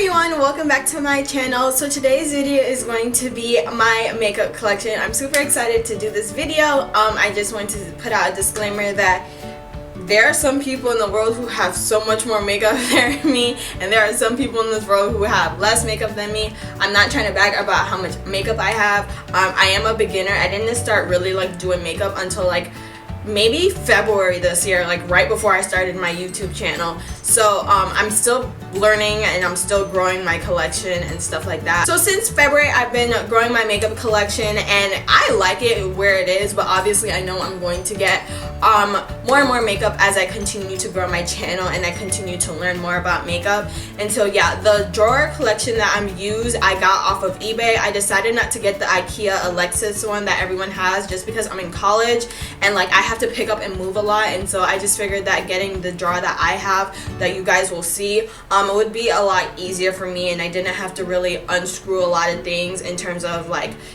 everyone, welcome back to my channel. So today's video is going to be my makeup collection. I'm super excited to do this video. I just want to put out a disclaimer that there are some people in the world who have so much more makeup than me, and there are some people in this world who have less makeup than me. I'm not trying to brag about how much makeup I have. I am a beginner. I didn't start really doing makeup until maybe February this year, right before I started my YouTube channel. So I'm still learning and I'm still growing my collection and stuff like that. So since February I've been growing my makeup collection and I like it where it is, but obviously I know I'm going to get more and more makeup as I continue to grow my channel and I continue to learn more about makeup. And so yeah, the drawer collection that I'm using I got off of eBay. I decided not to get the IKEA Alexis one that everyone has just because I'm in college and I have to pick up and move a lot, and so I just figured that getting the drawer that I have that you guys will see it would be a lot easier for me, and I didn't have to really unscrew a lot of things in terms of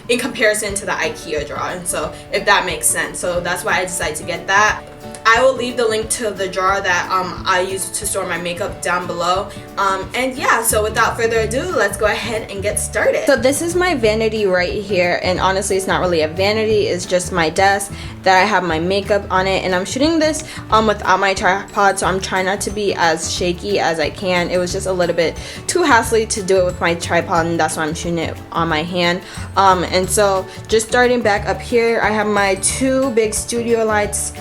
in comparison to the IKEA drawer, and so if that makes sense. So that's why I decided to get that. I will leave the link to the drawer that I use to store my makeup down below. And yeah, so without further ado, let's go ahead and get started. So this is my vanity right here, and honestly it's not really a vanity, it's just my desk that I have my makeup on it, and I'm shooting this without my tripod, so I'm trying not to be as shaky as I can. It was just a little bit too hassly to do it with my tripod, and that's why I'm shooting it on my hand. And so just starting back up here, I have my two big studio lights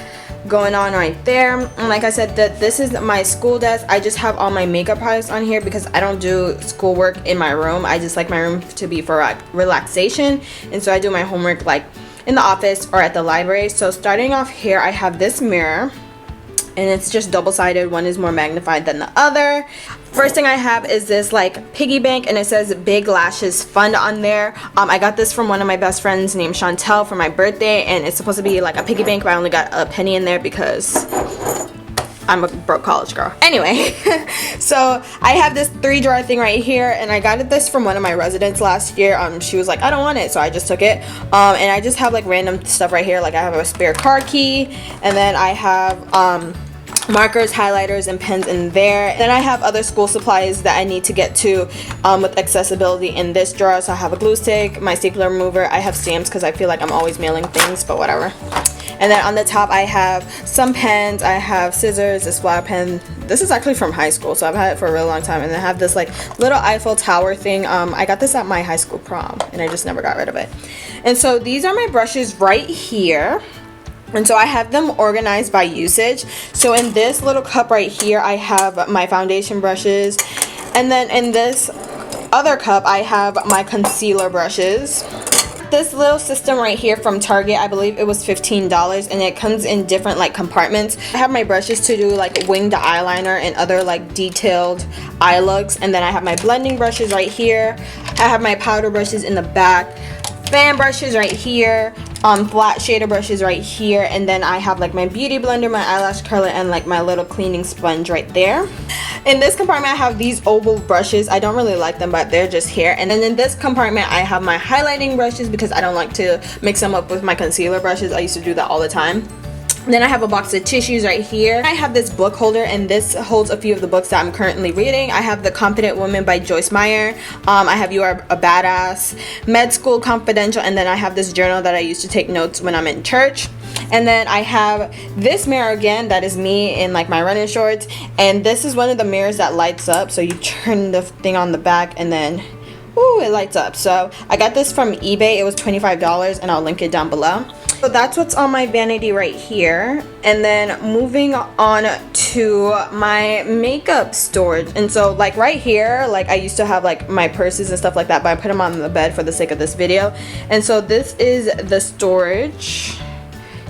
going on right there, and like I said, this is my school desk. I just have all my makeup products on here because I don't do schoolwork in my room. I just like my room to be for relaxation, and so I do my homework in the office or at the library. So starting off here, I have this mirror, and it's just double-sided. One is more magnified than the other. First thing I have is this piggy bank, and it says Big Lashes Fund on there. I got this from one of my best friends named Chantel for my birthday, and it's supposed to be a piggy bank, but I only got a penny in there because I'm a broke college girl. Anyway, so I have this 3-drawer thing right here, and I got this from one of my residents last year. She was like, I don't want it, so I just took it. And I just have random stuff right here. I have a spare car key, and then I have markers, highlighters, and pens in there. Then I have other school supplies that I need to get to with accessibility in this drawer. So I have a glue stick, my stapler remover. I have stamps because I feel like I'm always mailing things, but whatever. And then on the top I have some pens. I have scissors, this flower pen. This is actually from high school, so I've had it for a really long time. And I have this little Eiffel Tower thing. I got this at my high school prom, and I just never got rid of it. And so these are my brushes right here. And so I have them organized by usage. So in this little cup right here, I have my foundation brushes. And then in this other cup, I have my concealer brushes. This little system right here from Target, I believe it was $15, and it comes in different compartments. I have my brushes to do winged eyeliner and other detailed eye looks. And then I have my blending brushes right here. I have my powder brushes in the back. Fan brushes right here, flat shader brushes right here, and then I have my beauty blender, my eyelash curler, and my little cleaning sponge right there. In this compartment I have these oval brushes. I don't really like them, but they're just here. And then in this compartment I have my highlighting brushes because I don't like to mix them up with my concealer brushes. I used to do that all the time. Then I have a box of tissues right here. I have this book holder, and this holds a few of the books that I'm currently reading. I have The Confident Woman by Joyce Meyer. I have You Are a Badass, Med School Confidential, and then I have this journal that I used to take notes when I'm in church. And then I have this mirror again, that is me in my running shorts, and this is one of the mirrors that lights up. So you turn the thing on the back and then ooh, it lights up. So I got this from eBay. It was $25, and I'll link it down below. So that's what's on my vanity right here. And then moving on to my makeup storage. And so right here, I used to have my purses and stuff like that, but I put them on the bed for the sake of this video. And so this is the storage.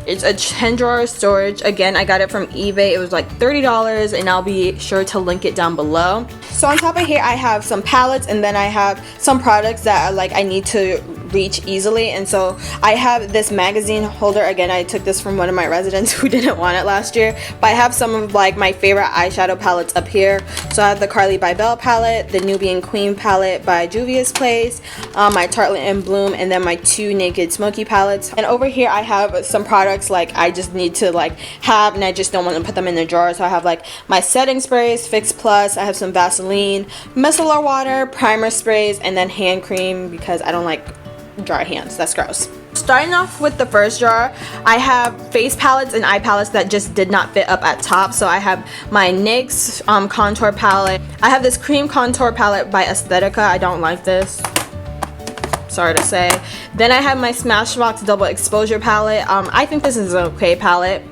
It's a 10-drawer storage. Again, I got it from eBay. It was $30, and I'll be sure to link it down below. So on top of here, I have some palettes, and then I have some products that I need to reach easily. And so I have this magazine holder. Again, I took this from one of my residents who didn't want it last year, but I have some of like my favorite eyeshadow palettes up here. So I have the Carly by Belle palette, the Nubian Queen palette by Juvia's Place, my Tartelette and Bloom, and then my two Naked Smokey palettes. And over here I have some products like I just need to like have, and I just don't want to put them in the drawer. So I have like my setting sprays, Fix Plus, I have some Vaseline, micellar water, primer sprays, and then hand cream because I don't like dry hands. That's gross. Starting off with the first drawer, I have face palettes and eye palettes that just did not fit up at top. So I have my NYX contour palette. I have this cream contour palette by Aesthetica. I don't like this, sorry to say. Then I have my Smashbox double exposure palette. I think this is an okay palette.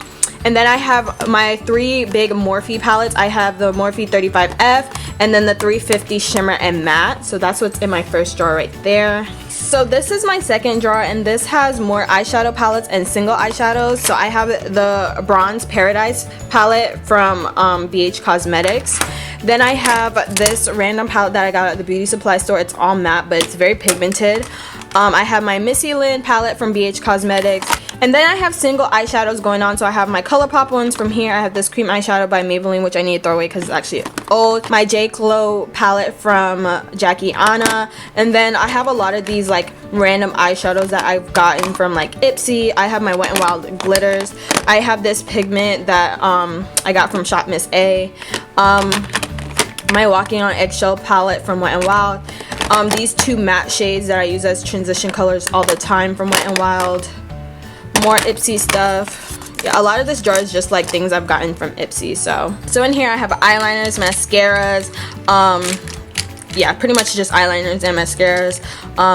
And then I have my three big Morphe palettes. I have the Morphe 35F and then the 350 Shimmer and Matte. So that's what's in my first drawer right there. So this is my second drawer, and this has more eyeshadow palettes and single eyeshadows. So I have the Bronze Paradise palette from BH Cosmetics. Then I have this random palette that I got at the beauty supply store. It's all matte, but it's very pigmented. I have my Missy Lynn palette from BH Cosmetics. And then I have single eyeshadows going on. So I have my ColourPop ones from here. I have this cream eyeshadow by Maybelline, which I need to throw away because it's actually old. My J. Clo palette from Jackie Anna. And then I have a lot of these like random eyeshadows that I've gotten from like Ipsy. I have my Wet n Wild glitters. I have this pigment that I got from Shop Miss A. My Walking on Eggshell palette from Wet n Wild. These two matte shades that I use as transition colors all the time from Wet n Wild. More Ipsy stuff. Yeah, a lot of this drawer is just like things I've gotten from Ipsy. So in here I have eyeliners, mascaras, yeah, pretty much just eyeliners and mascaras,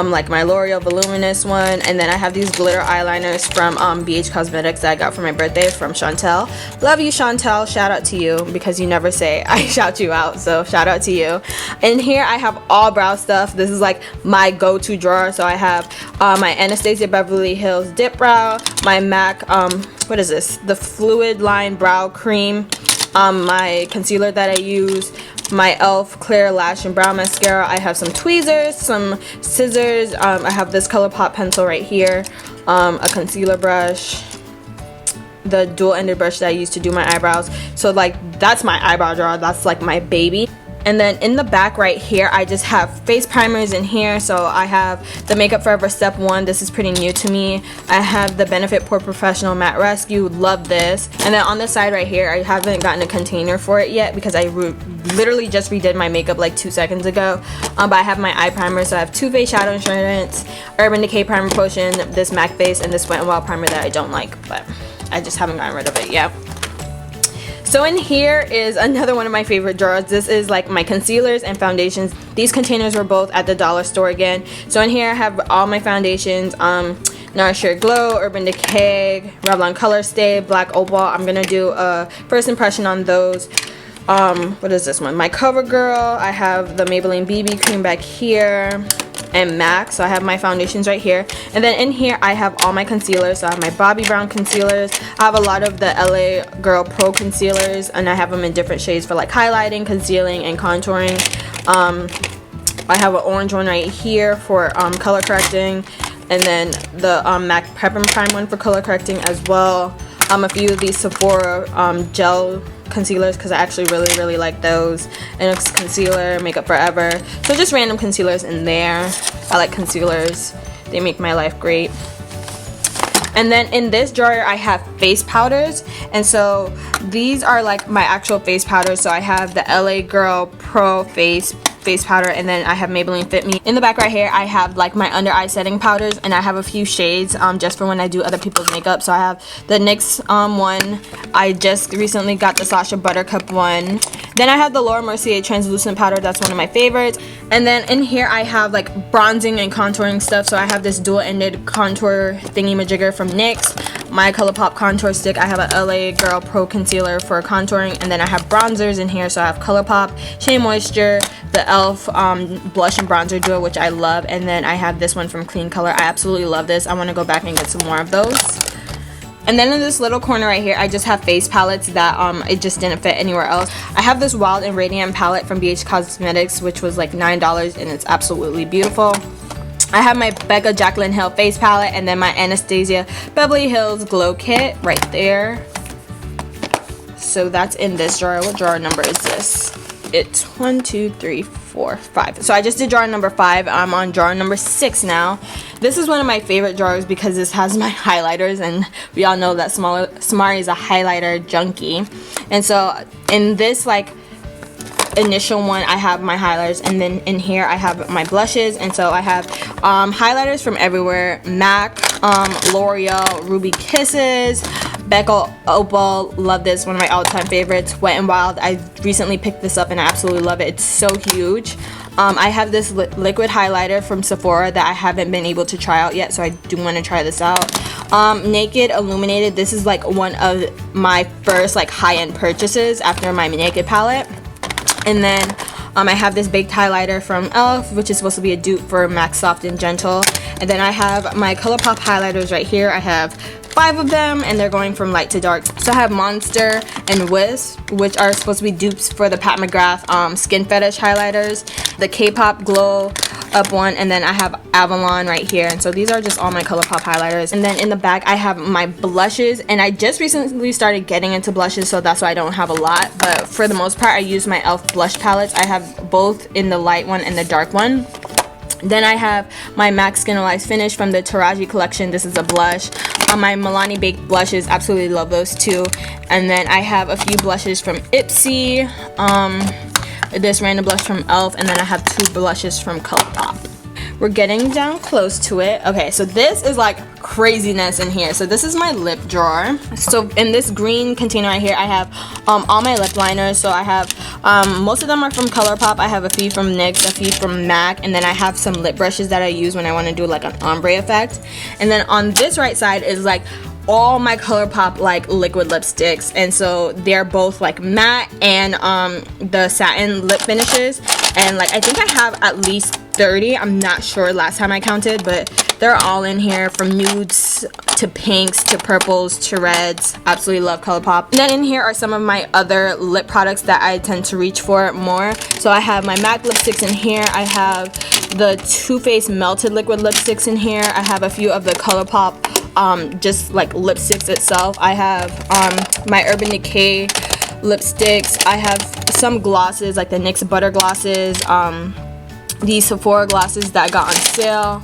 like my L'Oreal Voluminous one. And then I have these glitter eyeliners from BH Cosmetics that I got for my birthday from Chantel. Love you, Chantel. Shout out to you because you never say I shout you out, so shout out to you. In here I have all brow stuff. This is like my go-to drawer. So I have my Anastasia Beverly Hills Dip Brow, my MAC, what is this? The Fluid Line Brow Cream, my concealer that I use, my e.l.f. Clear Lash and Brow Mascara. I have some tweezers, some scissors. I have this ColourPop pencil right here, a concealer brush, the dual-ended brush that I use to do my eyebrows. So like that's my eyebrow drawer. That's like my baby. And then in the back right here, I just have face primers in here. So I have the Makeup Forever Step 1. This is pretty new to me. I have the Benefit Pore Professional Matte Rescue. Love this. And then on the side right here, I haven't gotten a container for it yet because I literally just redid my makeup like 2 seconds ago. But I have my eye primer. So I have Too Faced Shadow Insurance, Urban Decay Primer Potion, this MAC base, and this Wet n Wild primer that I don't like, but I just haven't gotten rid of it yet. So in here is another one of my favorite drawers. This is like my concealers and foundations. These containers were both at the dollar store again. So in here I have all my foundations, Nourish Your Glow, Urban Decay, Revlon Color Stay, Black Opal. I'm gonna do a first impression on those. What is this one? My CoverGirl. I have the Maybelline BB cream back here, and MAC. So I have my foundations right here, and then in here I have all my concealers. So I have my Bobbi Brown concealers. I have a lot of the LA Girl Pro concealers, and I have them in different shades for like highlighting, concealing, and contouring. I have an orange one right here for color correcting, and then the MAC Prep and Prime one for color correcting as well. A few of these Sephora gel concealers because I actually really like those. NYX concealer, Makeup Forever. So just random concealers in there. I like concealers. They make my life great. And then in this drawer I have face powders, and so these are like my actual face powders. So I have the LA Girl Pro face powder, and then I have Maybelline Fit Me. In the back right here I have like my under eye setting powders, and I have a few shades just for when I do other people's makeup. So I have the NYX one. I just recently got the Sacha Buttercup one. Then I have the Laura Mercier translucent powder. That's one of my favorites. And then in here I have like bronzing and contouring stuff. So I have this dual-ended contour thingy-majigger from NYX, my ColourPop contour stick. I have a LA Girl Pro concealer for contouring, and then I have bronzers in here. So I have ColourPop, Shea Moisture, the e.l.f. blush and bronzer duo, which I love, and then I have this one from Clean Color. I absolutely love this. I want to go back and get some more of those. And then in this little corner right here, I just have face palettes that it just didn't fit anywhere else. I have this Wild and Radiant palette from BH Cosmetics, which was like $9, and it's absolutely beautiful. I have my Becca Jaclyn Hill face palette, and then my Anastasia Beverly Hills glow kit right there. So that's in this drawer. What drawer number is this? It's 1, 2, 3, 4, 5. So I just did drawer number 5. I'm on drawer number 6 now. This is one of my favorite drawers because this has my highlighters, and we all know that Samari is a highlighter junkie. And so in this like initial one, I have my highlighters, and then in here I have my blushes. And so I have highlighters from everywhere: MAC, L'Oreal, Ruby Kisses, Becca Opal, love this, one of my all-time favorites. Wet n Wild, I recently picked this up and I absolutely love it. It's so huge. I have this liquid highlighter from Sephora that I haven't been able to try out yet, so I do want to try this out. Naked Illuminated, this is like one of my first like high-end purchases after my Naked palette. And then I have this baked highlighter from e.l.f., which is supposed to be a dupe for MAC Soft and Gentle. And then I have my ColourPop highlighters right here. I have 5 of them, and they're going from light to dark. So I have Monster and Wisp, which are supposed to be dupes for the Pat McGrath Skin Fetish highlighters, the K-Pop Glow Up one, and then I have Avalon right here. And so these are just all my ColourPop highlighters. And then in the back I have my blushes, and I just recently started getting into blushes, so that's why I don't have a lot. But for the most part, I use my e.l.f. blush palettes. I have both in the light one and the dark one. Then I have my MAC Skin Alive Finish from the Taraji collection. This is a blush. My Milani Baked blushes, absolutely love those too. And then I have a few blushes from Ipsy, this random blush from e.l.f., and then I have 2 blushes from ColourPop. We're getting down close to it. Okay, so this is like craziness in here. So this is my lip drawer. So in this green container right here, I have all my lip liners. So I have most of them are from ColourPop. I have a few from NYX, a few from MAC, and then I have some lip brushes that I use when I want to do like an ombre effect. And then on this right side is like all my ColourPop like liquid lipsticks, and so they're both like matte and the satin lip finishes. And like I think I have at least 30. I'm not sure last time I counted, but they're all in here, from nudes to pinks to purples to reds. Absolutely love ColourPop. And then in here are some of my other lip products that I tend to reach for more. So I have my MAC lipsticks in here. I have the Too Faced Melted Liquid lipsticks in here. I have a few of the ColourPop just like lipsticks itself. I have my Urban Decay lipsticks. I have some glosses like the NYX Butter glosses, these Sephora glosses that I got on sale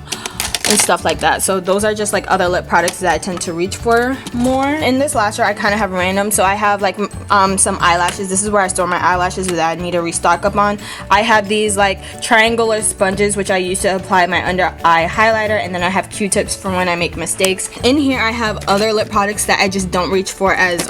and stuff like that. So those are just like other lip products that I tend to reach for more. In this last drawer I kind of have random. So I have like some eyelashes. This is where I store my eyelashes that I need to restock up on. I have these like triangular sponges which I use to apply my under eye highlighter, and then I have Q-tips for when I make mistakes. In here I have other lip products that I just don't reach for as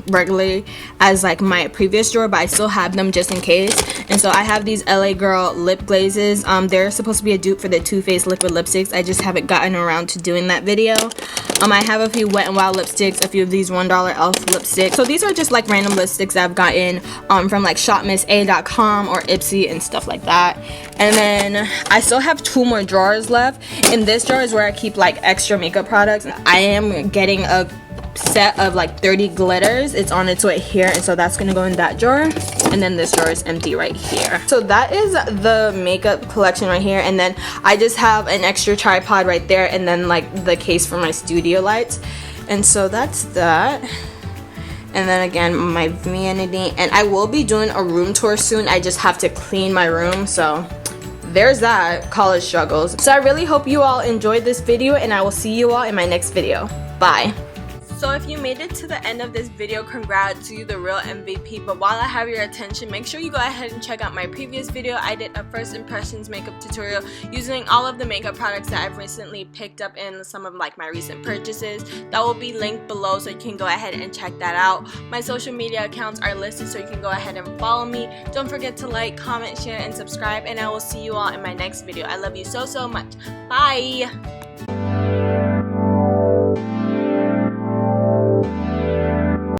regularly as like my previous drawer, but I still have them just in case. And so I have these LA Girl lip glazes. They're supposed to be a dupe for the Too Faced liquid lipsticks. I just haven't gotten around to doing that video. I have a few Wet n Wild lipsticks, a few of these $1 e.l.f. lipsticks. So these are just like random lipsticks that I've gotten from like shopmissa.com or Ipsy and stuff like that. And then I still have 2 more drawers left. In this drawer is where I keep like extra makeup products. I am getting a set of like 30 glitters. It's on its way here, and so that's gonna go in that drawer. And then this drawer is empty right here. So that is the makeup collection right here. And then I just have an extra tripod right there, and then like the case for my studio lights. And so that's that. And then again, my Vanity. And I will be doing a room tour soon. I just have to clean my room, so there's that. College struggles. So I really hope you all enjoyed this video, and I will see you all in my next video. Bye. So if you made it to the end of this video, congrats to you, the real MVP. But while I have your attention, make sure you go ahead and check out my previous video. I did a first impressions makeup tutorial using all of the makeup products that I've recently picked up in some of like my recent purchases. That will be linked below, so you can go ahead and check that out. My social media accounts are listed, so you can go ahead and follow me. Don't forget to like, comment, share, and subscribe, and I will see you all in my next video. I love you so much. Bye!